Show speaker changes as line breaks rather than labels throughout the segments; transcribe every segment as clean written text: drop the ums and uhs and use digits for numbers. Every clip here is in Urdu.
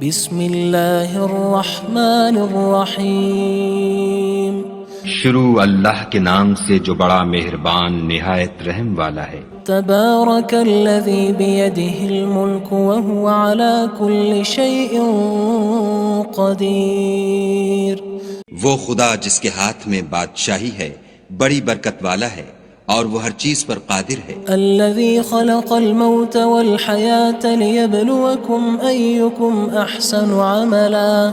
بسم اللہ الرحمن الرحیم
شروع اللہ کے نام سے جو بڑا مہربان نہایت رحم والا ہے۔
تبارک الذی بیدہ الملک وہو علی کل شیء قدیر۔
وہ خدا جس کے ہاتھ میں بادشاہی ہے بڑی برکت والا ہے اور وہ ہر چیز پر قادر ہے۔
الذی خلق الموت والحیاة لیبلوکم ایکم احسن عملا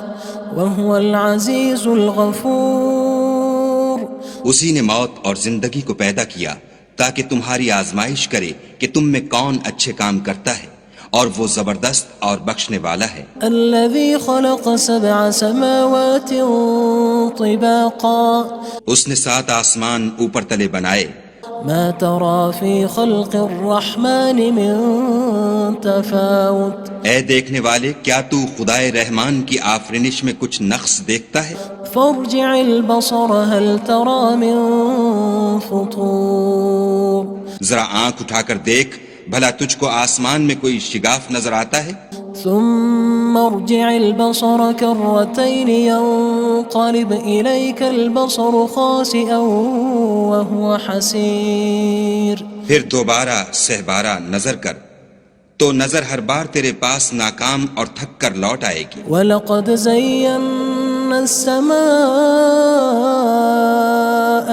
وہو العزیز الغفور۔
اسی نے موت اور زندگی کو پیدا کیا تاکہ تمہاری آزمائش کرے کہ تم میں کون اچھے کام کرتا ہے، اور وہ زبردست اور بخشنے والا ہے۔
الذی خلق سبع سماوات طباقا۔
اس نے 7 آسمان اوپر تلے بنائے۔
ما ترى في خلق الرحمن من تفاوت۔
اے دیکھنے والے، کیا تو خدائے رحمان کی آفرینش میں کچھ نقص دیکھتا ہے؟
فارجع البصر هل ترى من فطور۔
ذرا آنکھ اٹھا کر دیکھ، بھلا تجھ کو آسمان میں کوئی شگاف نظر آتا ہے؟
ثم ارجع البصر كرتين ينقلب إليك البصر خاسئا وهو حسير۔
پھر دوبارہ سہبارہ نظر کر تو نظر ہر بار تیرے پاس ناکام اور تھک کر لوٹ آئے گی۔
وَلَقَدْ زَيَّنَّا السَّمَاءَ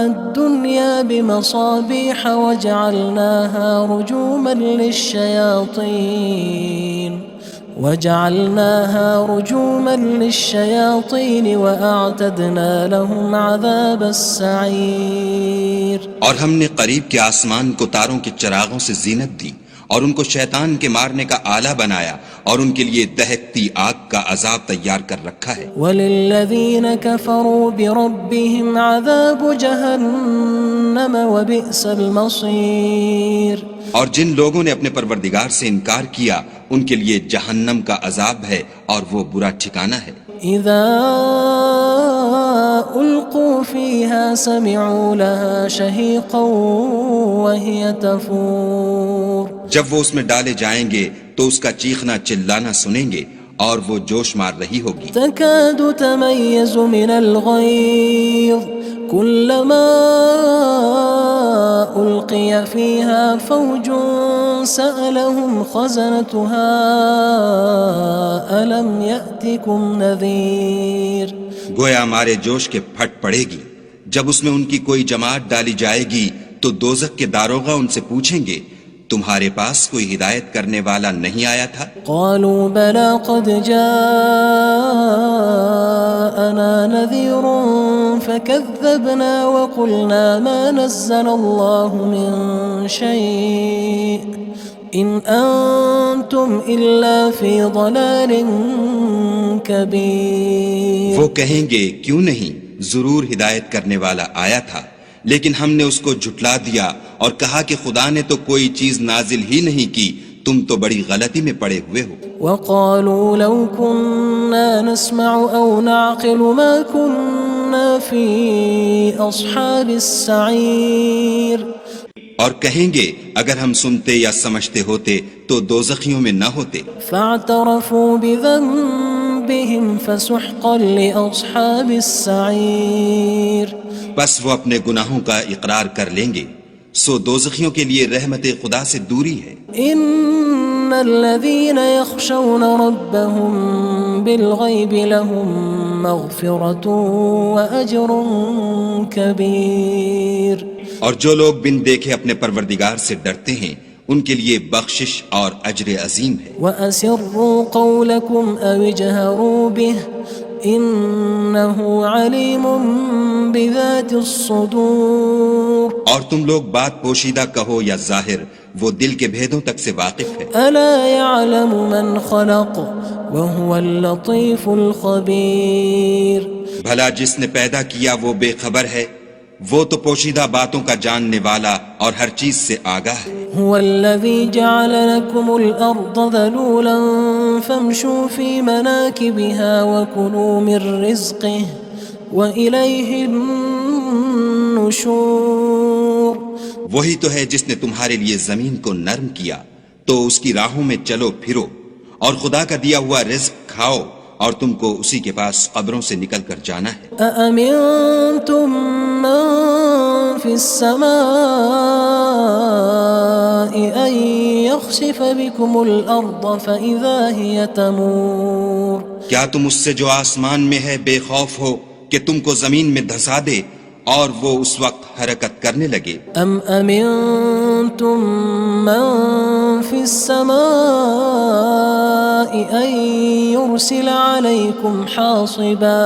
الدُّنْيَا بِمَصَابِيحَ وَجَعَلْنَاهَا رُجُومًا لِلشَّيَاطِينِ وَأَعْتَدْنَا لَهُمْ عَذَابَ السَّعِيرِ۔
اور ہم نے قریب کے آسمان کو تاروں کے چراغوں سے زینت دی اور ان کو شیطان کے مارنے کا آلہ بنایا، اور ان کے لیے دہکتی آگ کا عذاب تیار کر رکھا ہے۔
وَلِلَّذِينَ كَفَرُوا بِرَبِّهِمْ عَذَابُ جَهَنَّمَ وَبِئْسَ الْمَصِيرُ۔
اور جن لوگوں نے اپنے پروردگار سے انکار کیا ان کے لیے جہنم کا عذاب ہے اور وہ برا ٹھکانہ ہے۔
اذا القوا فيها سمعوا لها شهيقا وهي تفور۔
جب وہ اس میں ڈالے جائیں گے تو اس کا چیخنا چلانا سنیں گے اور وہ جوش مار رہی ہوگی۔
تكاد تميز من الغيظ كلما ألقي فيها فوج سألهم خزنتها ألم يأتكم نذير۔
گویا مارے جوش کے پھٹ پڑے گی۔ جب اس میں ان کی کوئی جماعت ڈالی جائے گی تو دوزخ کے داروغہ ان سے پوچھیں گے تمہارے پاس کوئی ہدایت کرنے والا نہیں آیا تھا؟
قالوا بلى قد جاءنا نذير فكذبنا وقلنا ما نزل الله من شيء إن أنتم إلا في ضلال كبير۔
وہ کہیں گے کیوں نہیں، ضرور ہدایت کرنے والا آیا تھا، لیکن ہم نے اس کو جھٹلا دیا اور کہا کہ خدا نے تو کوئی چیز نازل ہی نہیں کی، تم تو بڑی غلطی میں پڑے ہوئے ہو۔
وقالوا لو كنا نسمع أو نعقل ما كنا في أصحاب السعير۔
اور کہیں گے اگر ہم سنتے یا سمجھتے ہوتے تو دوزخیوں میں نہ ہوتے۔
فاعترفوا بذنبهم فسحقا لأصحاب السعير۔
بس وہ اپنے گناہوں کا اقرار کر لیں گے، سو دوزخیوں کے لیے رحمت خدا سے دوری ہے۔
ان الذين يخشون ربهم بالغيب لهم مغفرة وأجر كبير۔
اور جو لوگ بن دیکھے اپنے پروردگار سے ڈرتے ہیں ان کے لیے بخشش اور اجر عظیم ہے۔
وَأَسِرُّوا قَوْلَكُمْ أَوِ اجْهَرُوا بِهِ إِنَّهُ عَلِيمٌ بِذَاتِ الصُّدُورِ۔
اور تم لوگ بات پوشیدہ کہو یا ظاہر، وہ دل کے بھیدوں تک سے واقف ہے۔
أَلَا يَعْلَمُ مَنْ خَلَقَ وَهُوَ اللَّطِيفُ الْخَبِيرُ۔
بھلا جس نے پیدا کیا وہ بے خبر ہے، وہ تو پوشیدہ باتوں کا جاننے والا اور ہر چیز سے آگاہ ہے۔
هو الذي جعل لكم الأرض ذلولا فامشوا في مناكبها وكلوا من رزقه وإليه النشور۔
وہی تو ہے جس نے تمہارے لیے زمین کو نرم کیا تو اس کی راہوں میں چلو پھرو اور خدا کا دیا ہوا رزق کھاؤ اور تم کو اسی کے پاس قبروں سے نکل کر جانا ہے۔
أأمنتم من في السماء أن يخسف بكم الأرض فإذا هي تمور
کیا تم اس سے جو آسمان میں ہے بے خوف ہو کہ تم کو زمین میں دھسا دے اور وہ اس وقت حرکت کرنے لگے؟
أم أمنتم من في السماء أن يرسل عليكم حاصبا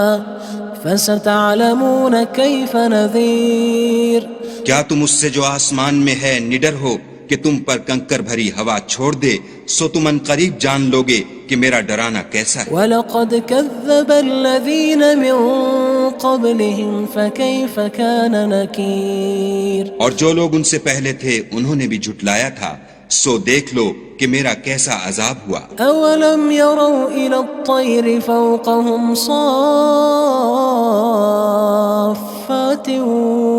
فستعلمون كيف نذير
کیا تم اس سے جو آسمان میں ہے نڈر ہو کہ تم پر کنکر بھری ہوا چھوڑ دے، سو تم ان قریب جان لوگے کہ میرا ڈرانا کیسا ہے۔
وَلَقَدْ كَذَّبَ الَّذِينَ مِن قَبْلِهِمْ فَكَيْفَ كَانَ نَكِيرٌ
اور جو لوگ ان سے پہلے تھے انہوں نے بھی جھٹلایا تھا، سو دیکھ لو کہ میرا کیسا عذاب ہوا۔
أَوَلَمْ يَرَوْا إِلَى الطَّيْرِ فَوْقَهُمْ صَافَّاتٍ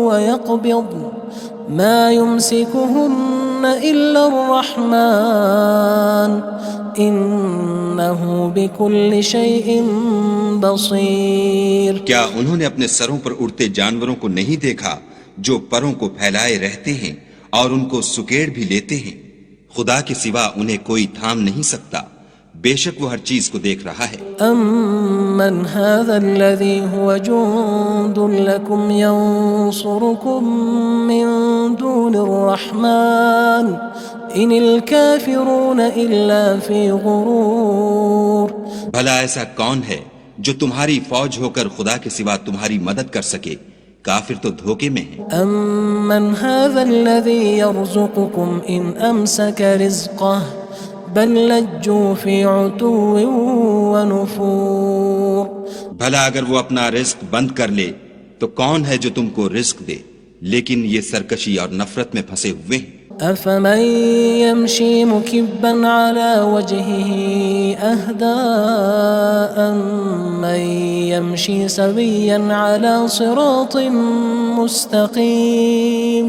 وَيَقْبِضْنَ مَا يُمْسِكُهُنَّ إِلَّا الرَّحْمَنُ إِنَّهُ بِكُلِّ شَيْءٍ بَصِيرٌ
کیا انہوں نے اپنے سروں پر اڑتے جانوروں کو نہیں دیکھا جو پروں کو پھیلائے رہتے ہیں اور ان کو سکیڑ بھی لیتے ہیں؟ خدا کے سوا انہیں کوئی تھام نہیں سکتا، بے شک وہ ہر چیز کو دیکھ رہا ہے۔
أَمَّنْ هَذَا الَّذِي هُوَ جُندٌ لَكُمْ يَنصُرُكُم مِّن دُونِ الرَّحْمَنِ إِنِ الْكَافِرُونَ إِلَّا فِي غُرُورٍ
بھلا ایسا کون ہے جو تمہاری فوج ہو کر خدا کے سوا تمہاری مدد کر سکے؟ کافر تو دھوکے میں ہیں۔
أَمَّنْ هَذَا الَّذِي يَرْزُقُكُمْ إِنْ أَمْسَكَ رِزْقَهُ بَلْ لَجُّوا فِي عُتُوٍّ وَنُفُورٍ
بھلا اگر وہ اپنا رزق بند کر لے تو کون ہے جو تم کو رزق دے؟ لیکن یہ سرکشی اور نفرت میں پھنسے ہوئے ہیں۔
أَفَمَن يَمْشِي مُكِبًّا عَلَى وَجْهِهِ أَهْدَىٰ أَمَّن يَمْشِي سَوِيًّا عَلَى صِرَاطٍ مُّسْتَقِيمٍ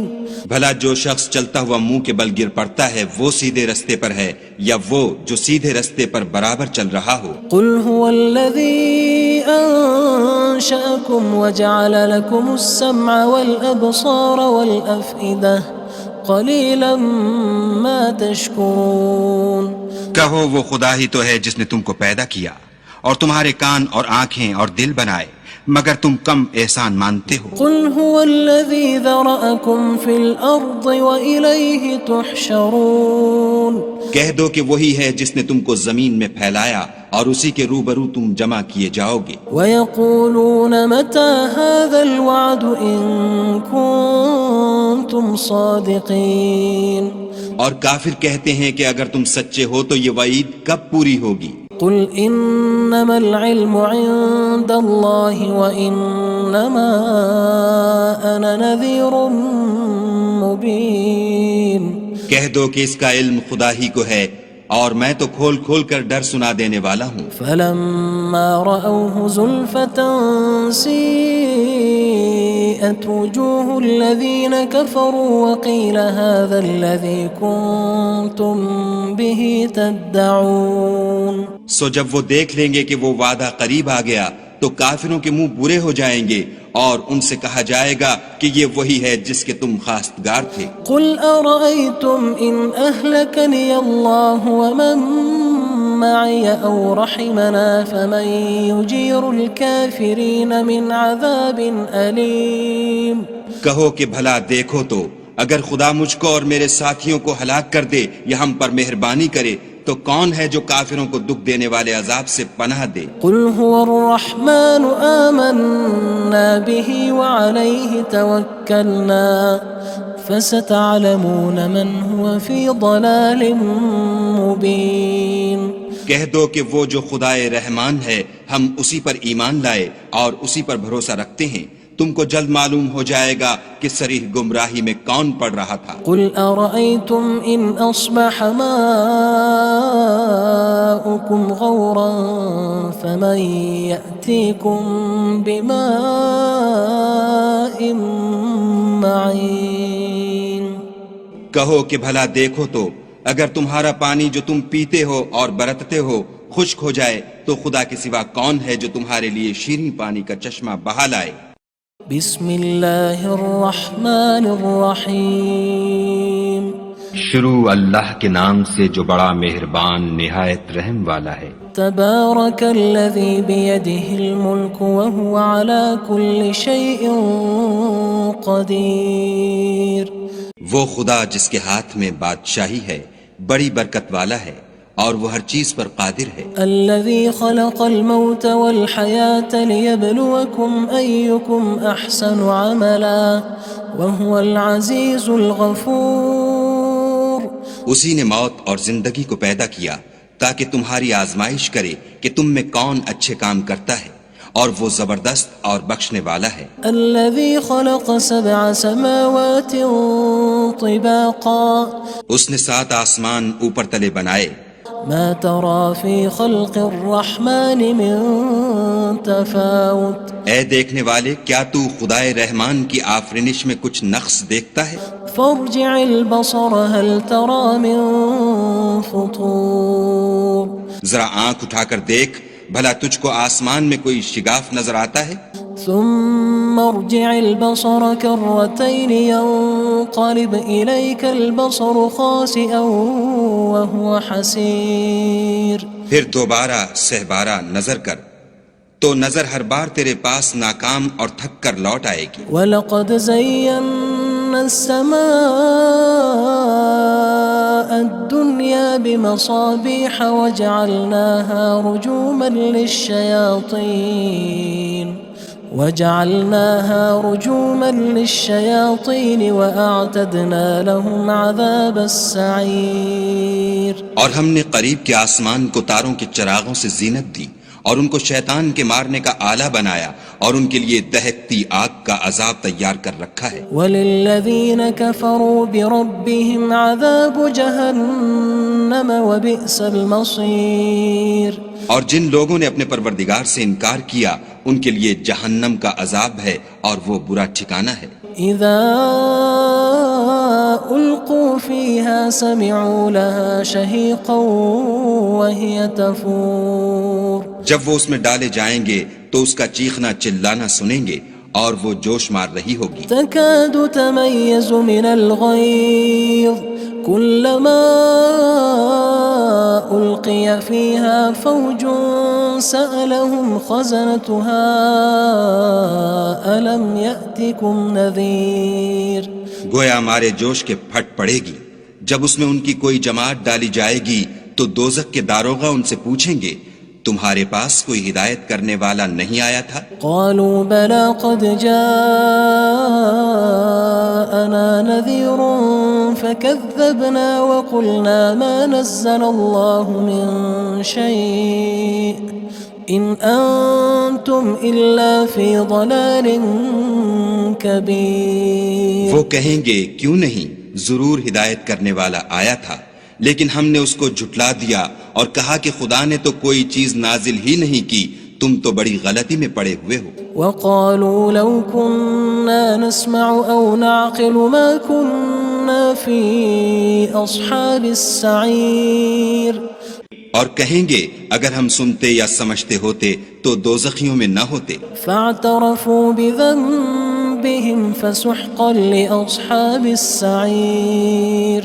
بھلا جو شخص چلتا ہوا منہ کے بل گر پڑتا ہے وہ سیدھے رستے پر ہے یا وہ جو سیدھے رستے پر برابر چل رہا ہو؟
قُلْ هُوَ الَّذِي أَنشَأَكُمْ وَجَعَلَ لَكُمُ السَّمْعَ وَالْأَبْصَارَ وَالْأَفْئِدَةَ قَلِيلًا مَا تَشْكُرُونَ
کہو وہ خدا ہی تو ہے جس نے تم کو پیدا کیا اور تمہارے کان اور آنکھیں اور دل بنائے، مگر تم کم احسان مانتے ہو۔
قُلْ هُوَ الَّذِي ذَرَأَكُمْ فِي الْأَرْضِ وَإِلَيْهِ تُحْشَرُونَ
کہہ دو کہ وہی ہے جس نے تم کو زمین میں پھیلایا اور اسی کے روبرو تم جمع کیے جاؤ گے۔
وَيَقُولُونَ مَتَى هَذَا الْوَعْدُ إِن كُنتُمْ صَادِقِينَ
اور کافر کہتے ہیں کہ اگر تم سچے ہو تو یہ وعید کب پوری ہوگی؟
قُلْ إِنَّمَا الْعِلْمُ عِندَ اللَّهِ وَإِنَّمَا أَنَا نَذِيرٌ مُّبِينٌ
کہہ دو کہ اس کا علم خدا ہی کو ہے اور میں تو کھول کھول کر ڈر سنا دینے والا ہوں۔
فَلَمَّا رَأَوْهُ زُلْفَةً سِيئَتْ وُجُوهُ الَّذِينَ كَفَرُوا وَقِيلَ هَذَا الَّذِي كُنتُم بِهِ تَدَّعُونَ
سو جب وہ دیکھ لیں گے کہ وہ وعدہ قریب آ گیا تو کافروں کے منہ برے ہو جائیں گے اور ان سے کہا جائے گا کہ یہ وہی ہے جس کے تم خواستگار تھے۔
قُلْ أَرَأَيْتُمْ إِنْ أَهْلَكَنِيَ اللَّهُ وَمَن مَّعِيَ أَوْ رَحِمَنَا فَمَن يُجِيرُ الْكَافِرِينَ مِنْ عَذَابٍ أَلِيمٍ
کہو کہ بھلا دیکھو تو اگر خدا مجھ کو اور میرے ساتھیوں کو ہلاک کر دے یا ہم پر مہربانی کرے تو کون ہے جو کافروں کو دکھ دینے والے عذاب سے پناہ دے؟
قُلْ هُوَ الرَّحْمَنُ آمَنَّا بِهِ وَعَلَيْهِ تَوَكَّلْنَا فَسَتَعْلَمُونَ مَنْ هُوَ فِي ضَلَالٍ مُّبِينٍ
کہہ دو کہ وہ جو خدائے رحمان ہے ہم اسی پر ایمان لائے اور اسی پر بھروسہ رکھتے ہیں، تم کو جلد معلوم ہو جائے گا کہ صریح گمراہی میں کون پڑ رہا تھا۔
قُلْ أَرَأَيْتُمْ إِنْ أَصْبَحَ مَاؤُكُمْ غَوْرًا فَمَن يَأْتِيكُم بِمَاءٍ مَّعِينٍ
کہو کہ بھلا دیکھو تو اگر تمہارا پانی جو تم پیتے ہو اور برتتے ہو خشک ہو جائے تو خدا کے سوا کون ہے جو تمہارے لیے شیریں پانی کا چشمہ بہا لائے؟
بسم اللہ الرحمن الرحیم
شروع اللہ کے نام سے جو بڑا مہربان نہایت رحم والا ہے۔
تبارک الذی بیدہ الملک وہو علی کل شیء قدیر۔
وہ خدا جس کے ہاتھ میں بادشاہی ہے بڑی برکت والا ہے اور وہ ہر چیز پر قادر ہے۔
الذی خلق الموت والحیاة لیبلوکم ایکم احسن عملا وہو العزیز الغفور۔
اسی نے موت اور زندگی کو پیدا کیا تاکہ تمہاری آزمائش کرے کہ تم میں کون اچھے کام کرتا ہے، اور وہ زبردست اور بخشنے والا ہے۔
الذی خلق سبع سماوات طباقا۔
اس نے 7 آسمان اوپر تلے بنائے۔
ما ترى في خلق الرحمن من تفاوت۔
اے دیکھنے والے، کیا تو خدائے رحمان کی آفرینش میں کچھ نقص دیکھتا ہے؟
فارجع البصر هل ترى من فطور۔
ذرا آنکھ اٹھا کر دیکھ، بھلا تجھ کو آسمان میں کوئی شگاف نظر آتا ہے؟
ثم ارجع البصر كرتين ينقلب إليك البصر خاسئا وهو حسير۔
پھر دوبارہ سہبارہ نظر کر تو نظر ہر بار تیرے پاس ناکام اور تھک کر لوٹ آئے گی۔
وَلَقَدْ زَيَّنَّا السَّمَاءَ الدُّنْيَا بِمَصَابِيحَ وَجَعَلْنَاهَا رُجُومًا لِلشَّيَاطِينِ وَأَعْتَدْنَا لَهُمْ عَذَابَ السَّعِيرِ۔
اور ہم نے قریب کے آسمان کو تاروں کے چراغوں سے زینت دی اور ان کو شیطان کے مارنے کا آلہ بنایا اور ان کے لیے دہکتی آگ کا عذاب تیار کر رکھا ہے۔
وَلِلَّذِينَ كَفَرُوا بِرَبِّهِمْ عَذَابُ جَهَنَّمَ وَبِئْسَ الْمَصِيرُ۔
اور جن لوگوں نے اپنے پروردگار سے انکار کیا ان کے لیے جہنم کا عذاب ہے اور وہ برا ٹھکانہ ہے۔
اذا القوا فيها سمعوا لها شهيقا وهي تفور۔
جب وہ اس میں ڈالے جائیں گے تو اس کا چیخنا چلانا سنیں گے اور وہ جوش مار رہی ہوگی۔
تكاد تميز من الغيظ كلما ألقي فيها فوج سألهم خزنتها ألم يأتكم نذير۔
گویا مارے جوش کے پھٹ پڑے گی۔ جب اس میں ان کی کوئی جماعت ڈالی جائے گی تو دوزخ کے داروغہ ان سے پوچھیں گے تمہارے پاس کوئی ہدایت کرنے والا نہیں آیا تھا؟
قالوا بلى قد جاءنا نذير فكذبنا وقلنا ما نزل الله من شيء إن أنتم إلا في ضلال كبير۔
وہ کہیں گے کیوں نہیں، ضرور ہدایت کرنے والا آیا تھا، لیکن ہم نے اس کو جھٹلا دیا اور کہا کہ خدا نے تو کوئی چیز نازل ہی نہیں کی، تم تو بڑی غلطی میں پڑے ہوئے ہو۔
وقالوا لو كنا نسمع أو نعقل ما كنا في أصحاب السعير۔
اور کہیں گے اگر ہم سنتے یا سمجھتے ہوتے تو دوزخیوں میں نہ ہوتے۔
فاعترفوا بذنبهم فسحقا لأصحاب السعير۔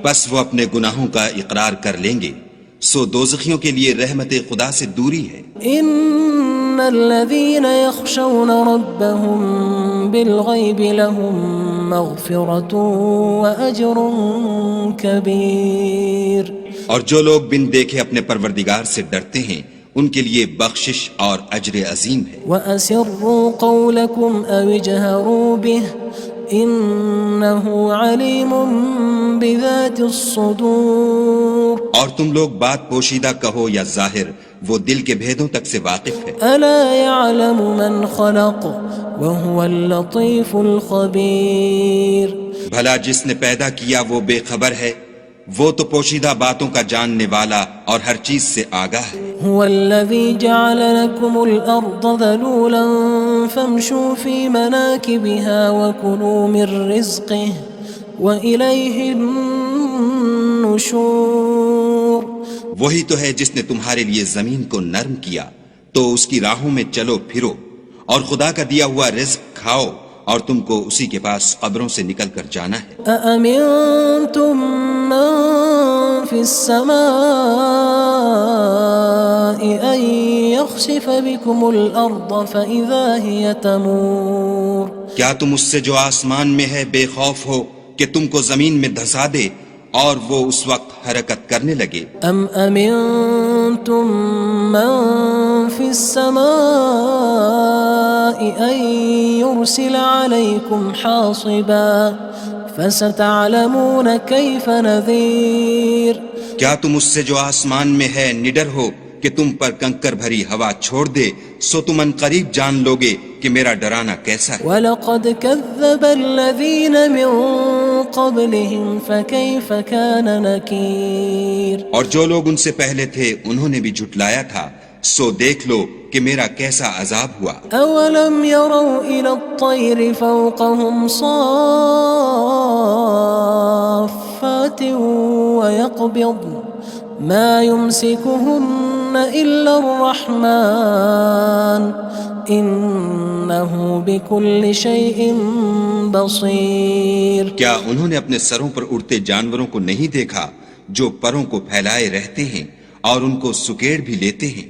بس وہ اپنے گناہوں کا اقرار کر لیں گے، سو دوزخیوں کے لیے رحمت خدا سے دوری ہے۔
ان الذين يخشون ربهم بالغيب لهم مغفرة وأجر كبير۔
اور جو لوگ بن دیکھے اپنے پروردگار سے ڈرتے ہیں ان کے لیے بخشش اور اجر عظیم ہے۔
وَأَسِرُّوا قَوْلَكُمْ أَوِ اجْهَرُوا بِهِ إِنَّهُ عَلِيمٌ بِذَاتِ الصُّدُورِ۔
اور تم لوگ بات پوشیدہ کہو یا ظاہر، وہ دل کے بھیدوں تک سے واقف ہے۔
أَلَا يَعْلَمُ مَنْ خَلَقَ وَهُوَ اللَّطِيفُ الْخَبِيرُ۔
بھلا جس نے پیدا کیا وہ بے خبر ہے، وہ تو پوشیدہ باتوں کا جاننے والا اور ہر چیز سے آگاہ ہے۔
هو الذي جعل لكم الأرض ذلولا فامشوا في مناكبها وكلوا من رزقه وإليه النشور۔
وہی تو ہے جس نے تمہارے لیے زمین کو نرم کیا تو اس کی راہوں میں چلو پھرو، اور خدا کا دیا ہوا رزق کھاؤ، اور تم کو اسی کے پاس قبروں سے نکل کر جانا ہے۔
أأمنتم من في السماء أن يخسف بكم الأرض فإذا هي تمور
کیا تم اس سے جو آسمان میں ہے بے خوف ہو کہ تم کو زمین میں دھسا دے اور وہ اس وقت حرکت کرنے لگے؟
أم أمنتم من في السماء أن يرسل عليكم حاصبا فستعلمون كيف نذير
کیا تم اس سے جو آسمان میں ہے نڈر ہو کہ تم پر کنکر بھری ہوا چھوڑ دے، سو تم ان قریب جان لوگے کہ میرا ڈرانا کیسا ہے۔
وَلَقَدْ كَذَّبَ الَّذِينَ مِن قَبْلِهِمْ فَكَيْفَ كَانَ نَكِيرٌ
اور جو لوگ ان سے پہلے تھے انہوں نے بھی جھٹلایا تھا، سو دیکھ لو کہ میرا کیسا عذاب ہوا۔
أَوَلَمْ يَرَوْا إِلَى الطَّيْرِ فَوْقَهُمْ صَافَّاتٍ وَيَقْبِضْنَ مَا يُمْسِكُهُنَّ إِلَّا الرَّحْمَنُ إِنَّهُ بِكُلِّ شَيْءٍ بَصِيرٌ
کیا انہوں نے اپنے سروں پر اڑتے جانوروں کو نہیں دیکھا جو پروں کو پھیلائے رہتے ہیں اور ان کو سکیڑ بھی لیتے ہیں؟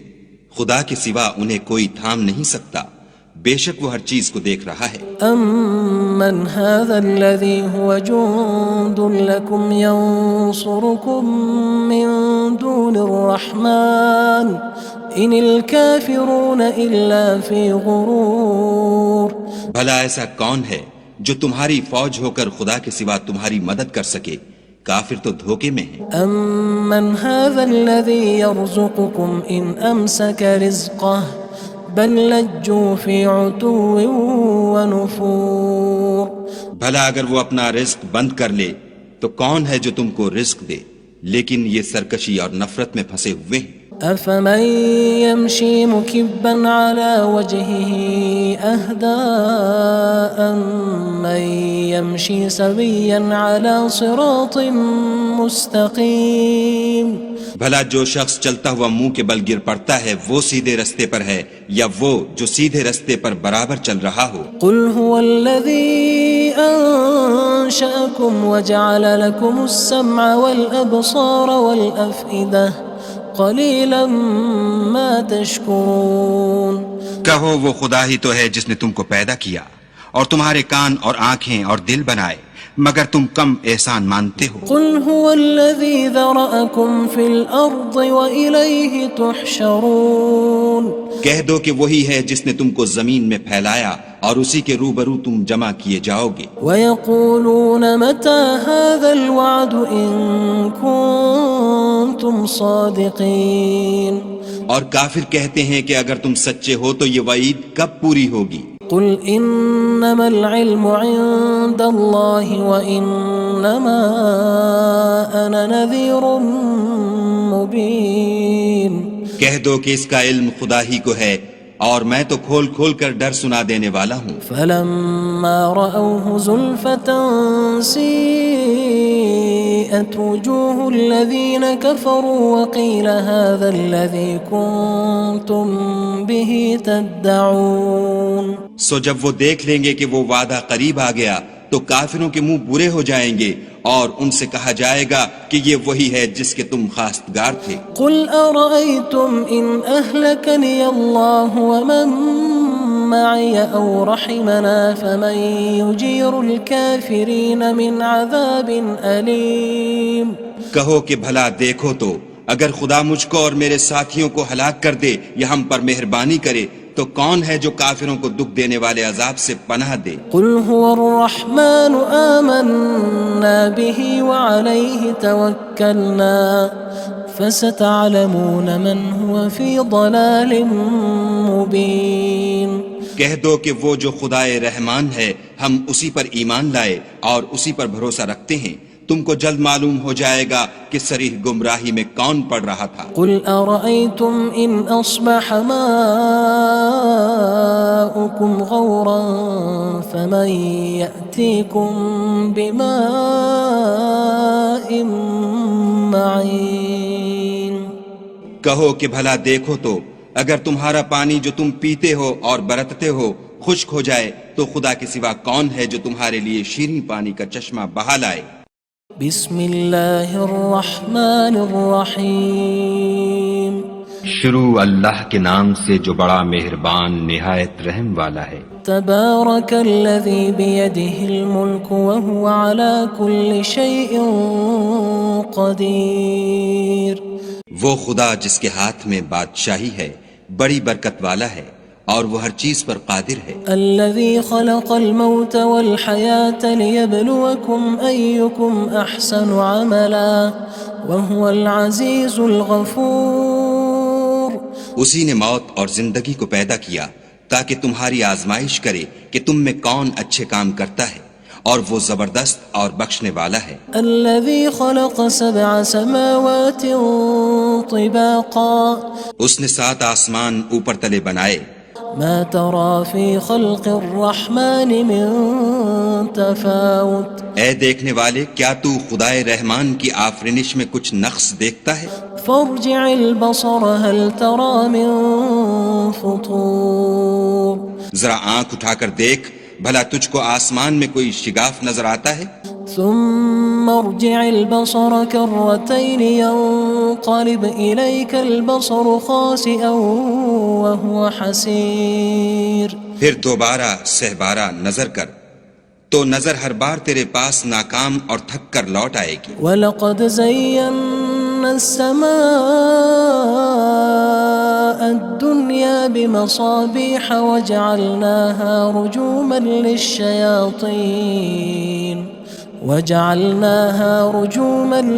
خدا کے سوا انہیں کوئی تھام نہیں سکتا، بے شک وہ ہر چیز کو دیکھ رہا ہے۔
أَمَّنْ هَذَا الَّذِي هُوَ جُندٌ لَكُمْ يَنصُرُكُم مِّن دُونِ الرَّحْمَنِ إِنِ الْكَافِرُونَ إِلَّا فِي غُرُورٍ
بھلا ایسا کون ہے جو تمہاری فوج ہو کر خدا کے سوا تمہاری مدد کر سکے؟ کافر تو دھوکے میں ہیں۔
أَمَّنْ هَذَا الَّذِي يَرْزُقُكُمْ إِنْ أَمْسَكَ رِزْقَهُ بَلْ لَجُّوا فِي عُتُوٍّ وَنُفُورٍ
بھلا اگر وہ اپنا رزق بند کر لے تو کون ہے جو تم کو رزق دے؟ لیکن یہ سرکشی اور نفرت میں پھنسے ہوئے ہیں۔
أَفَمَن يَمْشِي مُكِبًّا عَلَى وَجْهِهِ أَهْدَىٰ أَمَّن يَمْشِي سَوِيًّا عَلَى صِرَاطٍ مُّسْتَقِيمٍ
بھلا جو شخص چلتا ہوا منہ کے بل گر پڑتا ہے وہ سیدھے رستے پر ہے یا وہ جو سیدھے رستے پر برابر چل رہا ہو؟
قُلْ هُوَ الَّذِي أَنشَأَكُمْ وَجَعَلَ لَكُمُ السَّمْعَ وَالْأَبْصَارَ وَالْأَفْئِدَةَ قَلِيلًا مَا تَشْكُرُونَ
کہو وہ خدا ہی تو ہے جس نے تم کو پیدا کیا اور تمہارے کان اور آنکھیں اور دل بنائے، مگر تم کم احسان مانتے ہو۔
قُلْ هُوَ الَّذِي ذَرَأَكُمْ فِي الْأَرْضِ وَإِلَيْهِ تُحْشَرُونَ
کہہ دو کہ وہی ہے جس نے تم کو زمین میں پھیلایا اور اسی کے روبرو تم جمع کیے جاؤ گے۔
وَيَقُولُونَ مَتَى هَذَا الْوَعْدُ إِن كُنتُمْ صَادِقِينَ
اور کافر کہتے ہیں کہ اگر تم سچے ہو تو یہ وعید کب پوری ہوگی؟
قُلْ إِنَّمَا الْعِلْمُ عِندَ اللَّهِ وَإِنَّمَا أَنَا نَذِيرٌ مُّبِينٌ
کہہ دو کہ اس کا علم خدا ہی کو ہے اور میں تو کھول کھول کر ڈر سنا دینے والا ہوں۔
فَلَمَّا رَأَوْهُ زُلْفَةً سِيئَتْ وُجُوهُ الَّذِينَ كَفَرُوا وَقِيلَ هَذَا الَّذِي كُنتُم بِهِ تَدَّعُونَ
سو جب وہ دیکھ لیں گے کہ وہ وعدہ قریب آ گیا تو کافروں کے منہ برے ہو جائیں گے اور ان سے کہا جائے گا کہ یہ وہی ہے جس کے تم خواستگار تھے۔
قُلْ أَرَأَيْتُمْ إِنْ أَهْلَكَنِيَ اللَّهُ وَمَن مَّعِيَ أَوْ رَحِمَنَا فَمَن يُجِيرُ الْكَافِرِينَ مِنْ عَذَابٍ أَلِيمٍ
کہو کہ بھلا دیکھو تو اگر خدا مجھ کو اور میرے ساتھیوں کو ہلاک کر دے یا ہم پر مہربانی کرے تو کون ہے جو کافروں کو دکھ دینے والے عذاب سے پناہ دے؟
قُلْ هُوَ الرَّحْمَنُ آمَنَّا بِهِ وَعَلَيْهِ تَوَكَّلْنَا فَسَتَعْلَمُونَ مَنْ هُوَ فِي ضَلَالٍ مُّبِينٍ
کہہ دو کہ وہ جو خدائے رحمان ہے ہم اسی پر ایمان لائے اور اسی پر بھروسہ رکھتے ہیں، تم کو جلد معلوم ہو جائے گا کہ صریح گمراہی میں کون پڑ رہا تھا۔
قُلْ أَرَأَيْتُمْ إِنْ أَصْبَحَ مَاؤُكُمْ غَوْرًا فَمَن يَأْتِيكُم بِمَاءٍ مَّعِينٍ
کہو کہ بھلا دیکھو تو اگر تمہارا پانی جو تم پیتے ہو اور برتتے ہو خشک ہو جائے تو خدا کے سوا کون ہے جو تمہارے لیے شیریں پانی کا چشمہ بہا لائے؟
بسم اللہ الرحمن الرحیم
شروع اللہ کے نام سے جو بڑا مہربان نہایت رحم والا ہے۔
تبارک الذی بیدہ الملک وہو علی کل شیء قدیر۔
وہ خدا جس کے ہاتھ میں بادشاہی ہے بڑی برکت والا ہے اور وہ ہر چیز پر قادر ہے۔
الذي خلق الموت والحياة ليبلوكم أيكم أحسن عملا وهو العزيز الغفور۔
اسی نے موت اور زندگی کو پیدا کیا تاکہ تمہاری آزمائش کرے کہ تم میں کون اچھے کام کرتا ہے، اور وہ زبردست اور بخشنے والا ہے۔
الذي خلق 7 سماوات طباقا۔
اس نے 7 آسمان اوپر تلے بنائے۔
ما ترى في خلق الرحمن من تفاوت۔
اے دیکھنے والے، کیا تو خدائے رحمان کی آفرینش میں کچھ نقص دیکھتا ہے؟
فارجع البصر هل ترى من فطور۔
ذرا آنکھ اٹھا کر دیکھ، بھلا تجھ کو آسمان میں کوئی شگاف نظر آتا ہے؟
ثم ارجع البصر كرتين ينقلب إليك البصر خاسئا وهو حسير۔
پھر دوبارہ سہبارہ نظر کر تو نظر ہر بار تیرے پاس ناکام اور تھک کر لوٹ آئے گی۔
وَلَقَدْ زَيَّنَّا السَّمَاءَ الدُّنْيَا بِمَصَابِيحَ وَجَعَلْنَاهَا رُجُومًا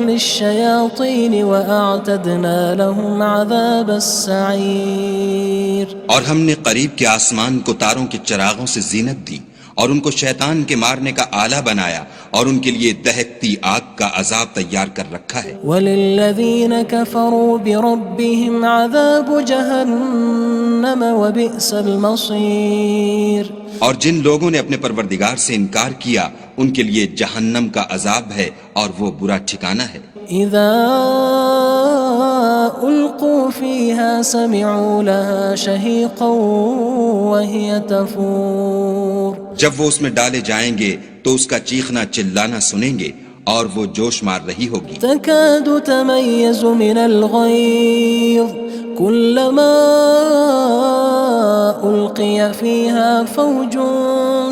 لِلشَّيَاطِينِ وَأَعْتَدْنَا لَهُمْ عَذَابَ السَّعِيرِ۔
اور ہم نے قریب کے آسمان کو تاروں کے چراغوں سے زینت دی اور ان کو شیطان کے مارنے کا آلہ بنایا اور ان کے لیے دہکتی آگ کا عذاب تیار کر رکھا ہے۔
وَلِلَّذِينَ كَفَرُوا بِرَبِّهِمْ عَذَابُ جَهَنَّمَ وَبِئْسَ الْمَصِيرُ۔
اور جن لوگوں نے اپنے پروردگار سے انکار کیا ان کے لیے جہنم کا عذاب ہے اور وہ برا ٹھکانہ ہے۔
اذا القوا فيها سمعوا لها شهيقا وهي تفور۔
جب وہ اس میں ڈالے جائیں گے تو اس کا چیخنا چلانا سنیں گے اور وہ جوش مار رہی ہوگی۔
تكاد تميز من الغيظ كلما ألقي فيها فوج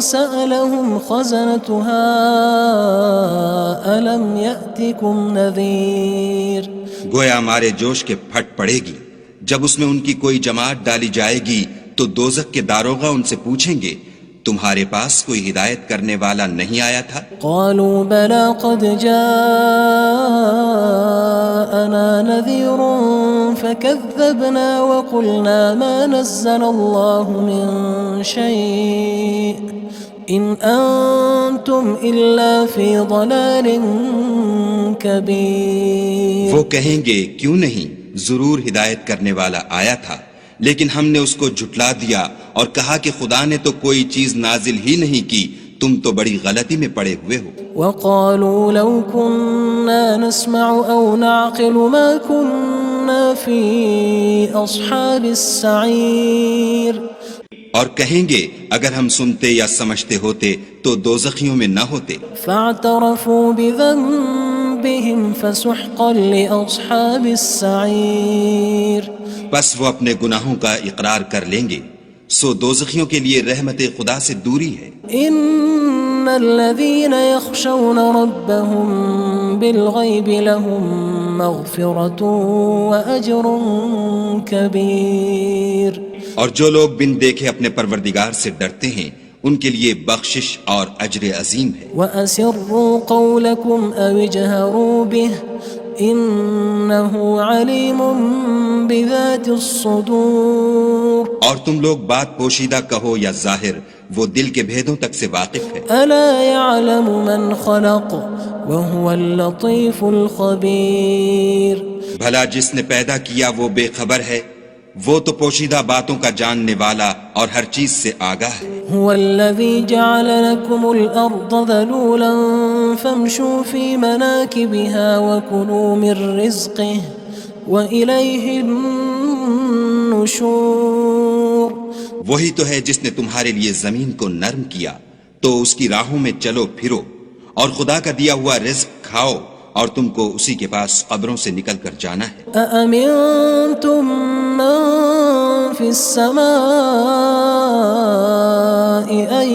سألهم خزنتها ألم يأتكم نذير۔
گویا ہمارے جوش کے پھٹ پڑے گی جب اس میں ان کی کوئی جماعت ڈالی جائے گی تو دوزخ کے داروغہ ان سے پوچھیں گے تمہارے پاس کوئی ہدایت کرنے والا نہیں آیا تھا؟
قالوا بلى قد جاءنا نذير فكذبنا وقلنا ما نزل الله من شيء إن أنتم إلا في ضلال كبير۔
وہ کہیں گے کیوں نہیں، ضرور ہدایت کرنے والا آیا تھا، لیکن ہم نے اس کو جھٹلا دیا اور کہا کہ خدا نے تو کوئی چیز نازل ہی نہیں کی، تم تو بڑی غلطی میں پڑے ہوئے ہو۔
وقالوا لو كنا نسمع أو نعقل ما كنا في أصحاب السعير۔
اور کہیں گے اگر ہم سنتے یا سمجھتے ہوتے تو دوزخیوں میں نہ ہوتے۔
فاعترفوا بذنبهم فسحقا لأصحاب السعير۔
بس وہ اپنے گناہوں کا اقرار کر لیں گے، سو دوزخیوں کے لیے رحمت خدا سے دوری ہے۔
ان الذين يخشون ربهم بالغيب لهم مغفرة وأجر كبير۔
اور جو لوگ بن دیکھے اپنے پروردگار سے ڈرتے ہیں ان کے لیے بخشش اور اجر عظیم ہے۔
وَأَسِرُّوا قَوْلَكُمْ أَوِ اجْهَرُوا بِهِ إِنَّهُ عَلِيمٌ بِذَاتِ الصُّدُورِ۔
اور تم لوگ بات پوشیدہ کہو یا ظاہر، وہ دل کے بھیدوں تک سے واقف ہے۔
أَلَا يَعْلَمُ مَنْ خَلَقَ وَهُوَ اللَّطِيفُ الْخَبِيرُ۔
بھلا جس نے پیدا کیا وہ بے خبر ہے، وہ تو پوشیدہ باتوں کا جاننے والا اور ہر چیز سے آگاہ ہے۔
هو الذي جعل لكم الأرض ذلولا فامشوا في مناكبها وكلوا من رزقه وإليه النشور.
وہی تو ہے جس نے تمہارے لیے زمین کو نرم کیا تو اس کی راہوں میں چلو پھرو، اور خدا کا دیا ہوا رزق کھاؤ، اور تم کو اسی کے پاس قبروں سے نکل کر جانا ہے.
أأمنتم من في السماء أن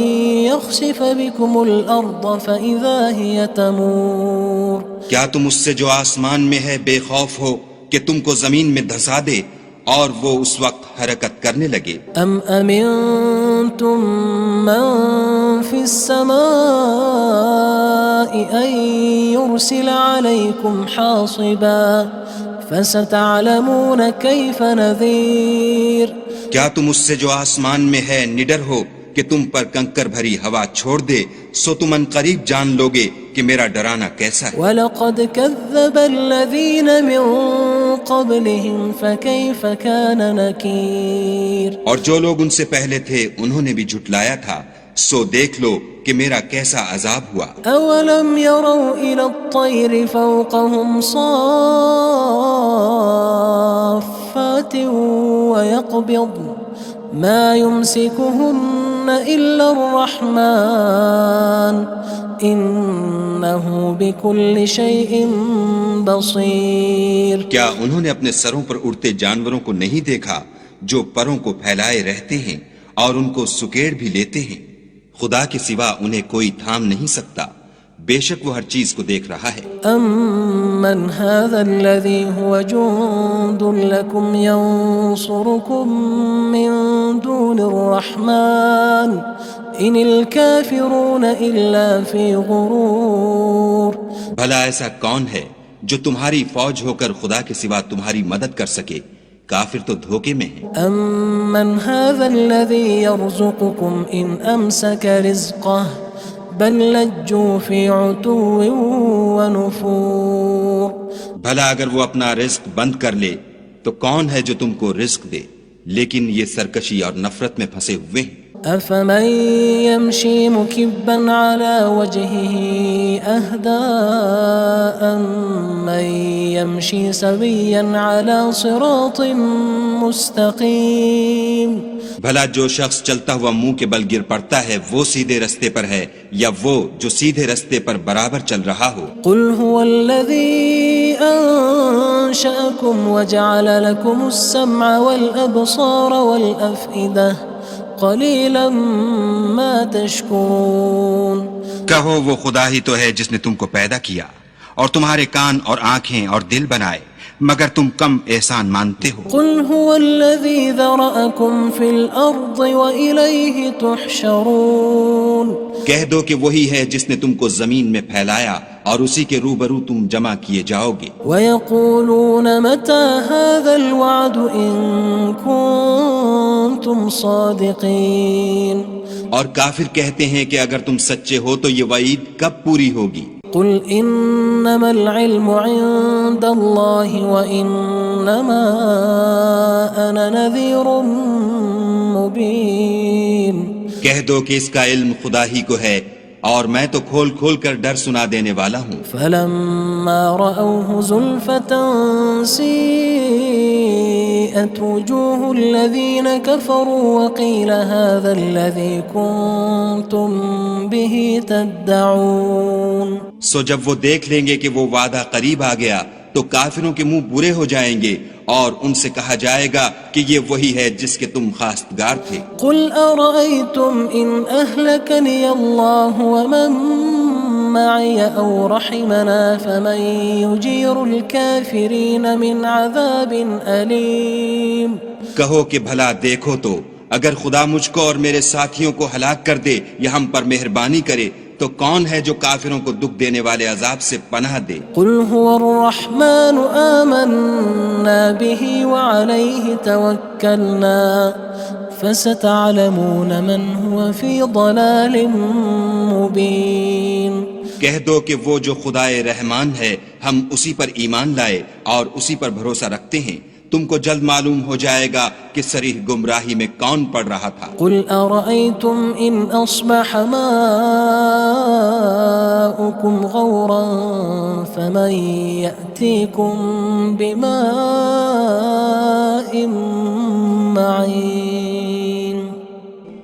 يخسف بكم الأرض فإذا هي تمور.
کیا تم اس سے جو آسمان میں ہے بے خوف ہو کہ تم کو زمین میں دھسا دے اور وہ اس وقت حرکت کرنے لگے؟
أم أمنتم من في السماء أن يرسل عليكم حاصبا فستعلمون كيف نذير.
کیا تم اس سے جو آسمان میں ہے نڈر ہو کہ تم پر کنکر بھری ہوا چھوڑ دے، سو تم ان قریب جان لوگے کہ میرا ڈرانا کیسا ہے.
وَلَقَدْ كَذَّبَ الَّذِينَ مِن قَبْلِهِمْ فَكَيْفَ كَانَ نَكِيرٌ.
اور جو لوگ ان سے پہلے تھے انہوں نے بھی جھٹلایا تھا، سو دیکھ لو کہ میرا کیسا عذاب ہوا.
أَوَلَمْ يَرَوْا إِلَى الطَّيْرِ فَوْقَهُمْ صَافَّاتٍ وَيَقْبِضْنَ مَا يُمْسِكُهُنَّ إِلَّا الرَّحْمَنُ إِنَّهُ بِكُلِّ شَيْءٍ بَصِيرٌ.
کیا انہوں نے اپنے سروں پر اڑتے جانوروں کو نہیں دیکھا جو پروں کو پھیلائے رہتے ہیں اور ان کو سکیڑ بھی لیتے ہیں؟ خدا کے سوا انہیں کوئی تھام نہیں سکتا، بے شک وہ ہر چیز کو دیکھ رہا ہے.
أَمَّنْ هَذَا الَّذِي هُوَ جُندٌ لَكُمْ يَنصُرُكُم مِّن دُونِ الرَّحْمَنِ إِنِ الْكَافِرُونَ إِلَّا فِي غُرُورٍ.
بھلا ایسا کون ہے جو تمہاری فوج ہو کر خدا کے سوا تمہاری مدد کر سکے؟ کافر تو دھوکے میں ہیں.
أَمَّنْ هَذَا الَّذِي يَرْزُقُكُمْ إِنْ أَمْسَكَ رِزْقَهُ بَلْ لَجُّوا فِي عُتُوٍّ وَنُفُورٍ.
بھلا اگر وہ اپنا رزق بند کر لے تو کون ہے جو تم کو رزق دے؟ لیکن یہ سرکشی اور نفرت میں پھنسے ہوئے ہیں.
أَفَمَن يَمْشِي مُكِبًّا عَلَى وَجْهِهِ أَهْدَىٰ أَمَّن يَمْشِي سَوِيًّا عَلَى صِرَاطٍ مُّسْتَقِيمٍ.
بھلا جو شخص چلتا ہوا منہ کے بل گر پڑتا ہے وہ سیدھے رستے پر ہے یا وہ جو سیدھے رستے پر برابر چل رہا ہو؟
قُلْ هُوَ الَّذِي أَنشَأَكُمْ وَجَعَلَ لَكُمُ السَّمْعَ وَالْأَبْصَارَ وَالْأَفْئِدَةَ قَلِيلًا مَا تَشْكُرُونَ.
کہو وہ خدا ہی تو ہے جس نے تم کو پیدا کیا اور تمہارے کان اور آنکھیں اور دل بنائے، مگر تم کم احسان مانتے ہو.
قُلْ هُوَ الَّذِي ذَرَأَكُمْ فِي الْأَرْضِ وَإِلَيْهِ تُحْشَرُونَ.
کہہ دو کہ وہی ہے جس نے تم کو زمین میں پھیلایا اور اسی کے روبرو تم جمع کیے جاؤ گے.
وَيَقُولُونَ مَتَى هَذَا الْوَعْدُ إِن كُنتُمْ صَادِقِينَ.
اور کافر کہتے ہیں کہ اگر تم سچے ہو تو یہ وعید کب پوری ہوگی؟
قُلْ إِنَّمَا الْعِلْمُ عِندَ اللَّهِ وَإِنَّمَا أَنَا نَذِيرٌ مُّبِينٌ.
کہہ دو کہ اس کا علم خدا ہی کو ہے اور میں تو کھول کھول کر ڈر سنا دینے والا ہوں.
فَلَمَّا رَأَوْهُ زُلْفَةً سِيئَتْ وُجُوهُ الَّذِينَ كَفَرُوا وَقِيلَ هَذَا الَّذِي كُنتُم بِهِ تَدَّعُونَ.
سو جب وہ دیکھ لیں گے کہ وہ وعدہ قریب آ گیا تو کافروں کے منہ برے ہو جائیں گے اور ان سے کہا جائے گا کہ یہ وہی ہے جس کے تم خواستگار تھے.
قُلْ أَرَأَيْتُمْ إِنْ أَهْلَكَنِيَ اللَّهُ وَمَن مَّعِيَ أَوْ رَحِمَنَا فَمَن يُجِيرُ الْكَافِرِينَ مِنْ عَذَابٍ أَلِيمٍ.
کہو کہ بھلا دیکھو تو اگر خدا مجھ کو اور میرے ساتھیوں کو ہلاک کر دے یا ہم پر مہربانی کرے تو کون ہے جو کافروں کو دکھ دینے والے عذاب سے پناہ دے؟
قُلْ هُوَ الرَّحْمَنُ آمَنَّا بِهِ وَعَلَيْهِ تَوَكَّلْنَا فَسَتَعْلَمُونَ مَنْ هُوَ فِي ضَلَالٍ مُّبِينٍ.
کہہ دو کہ وہ جو خدائے رحمان ہے ہم اسی پر ایمان لائے اور اسی پر بھروسہ رکھتے ہیں، تم کو جلد معلوم ہو جائے گا کہ صریح گمراہی میں کون پڑ رہا تھا۔
قل أرأيتم إن أصبح ماؤكم غورا فمن يأتيكم بماء معين۔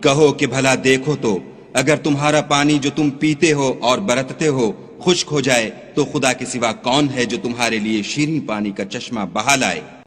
کہو کہ بھلا دیکھو تو اگر تمہارا پانی جو تم پیتے ہو اور برتتے ہو خشک ہو جائے تو خدا کے سوا کون ہے جو تمہارے لیے شیریں پانی کا چشمہ بہا لائے۔